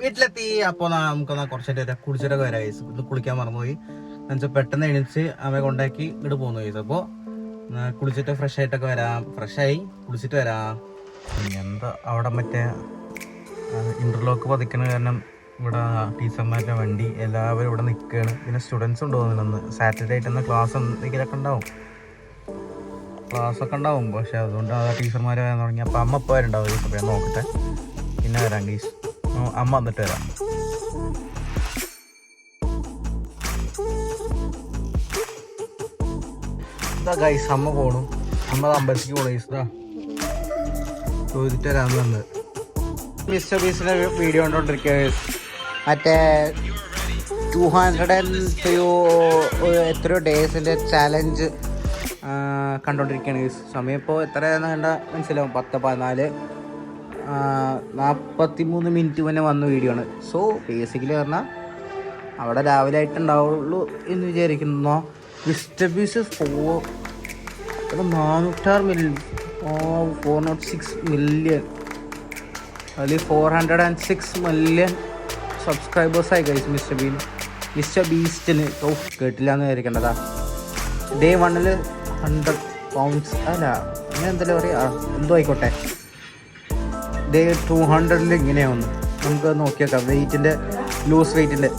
വീട്ടിലെത്തി. അപ്പോൾ നമുക്കൊന്ന് കുറച്ചായിട്ട് കുളിച്ചിട്ടൊക്കെ വരാം ഗൈസ്. ഇന്ന് കുളിക്കാൻ മറന്നുപോയി എന്നുവെച്ചാൽ പെട്ടെന്ന് എണീച്ച് അവയെ കൊണ്ടാക്കി ഇങ്ങോട്ട് പോകുന്നു ഗൈസ്. അപ്പോൾ കുളിച്ചിട്ട് ഫ്രഷ് ആയിട്ടൊക്കെ വരാം. ഫ്രഷായി കുളിച്ചിട്ട് വരാം. എന്താ അവിടെ മറ്റേ ഇന്റർലോക്ക് പതിക്കണ കാരണം ഇവിടെ ടീച്ചർമാരുടെ വണ്ടി എല്ലാവരും ഇവിടെ നിൽക്കുകയാണ്. പിന്നെ സ്റ്റുഡൻസ് ഉണ്ട് തോന്നുന്നു. സാറ്റർഡേ ആയിട്ട് ക്ലാസ് എന്തെങ്കിലുമൊക്കെ ഉണ്ടാവും, ക്ലാസ്സൊക്കെ ഉണ്ടാവും. പക്ഷെ അതുകൊണ്ട് ആ ടീച്ചർമാർ വരാൻ തുടങ്ങി. അപ്പോൾ അമ്മ ഇപ്പോൾ വരുന്നുണ്ടാവും ഗൈസ്. അപ്പോൾ ഞാൻ നോക്കട്ടെ, പിന്നെ വരാം ഗൈസ്. അമ്മ വന്നിട്ട് വരാം. എന്താ ഗൈസ്, അമ്മ പോണു. അമ്മ അമ്പലത്തേക്ക് പോണു ഗൈസ്. ചോദിച്ചിട്ട് വരാമെന്ന് വന്നത്. മിസ്റ്റർ ബീസിൻ്റെ വീഡിയോ കണ്ടോണ്ടിരിക്കുക ഗൈസ്. മറ്റേ 203 എത്രയോ ഡേയ്സിൻ്റെ ചാലഞ്ച് കണ്ടോണ്ടിരിക്കുകയാണ് ഗൈസ്. സമയം ഇപ്പോൾ എത്രയാണെന്ന് കണ്ടാൽ മനസ്സിലാവും. 10:43 മിനിറ്റ് മുന്നേ വന്ന വീഡിയോ ആണ്. സോ ബേസിക്കലി പറഞ്ഞാൽ അവിടെ രാവിലെ ആയിട്ടുണ്ടാവുള്ളൂ എന്ന് വിചാരിക്കുന്നു. മിസ്റ്റർ ബീസ് 406 മില്യൺ 406 മില്യൺ അതിൽ 406 മില്യൺ സബ്സ്ക്രൈബേഴ്സായി ഗൈസ് മിസ്റ്റർ ബീസ്റ്റിന്. കേട്ടില്ല എന്ന് വിചാരിക്കേണ്ടതാ. ഡേ 1 100 പൗണ്ട്സ് അല്ല അങ്ങനെ എന്തായാലും പറയുക, എന്തോ ആയിക്കോട്ടെ. ഡേ 200 ഇങ്ങനെയാവുന്നു. നമുക്ക് നോക്കിയേക്കാം വെയിറ്റിൻ്റെ, ലൂസ് വെയിറ്റിൻ്റെ.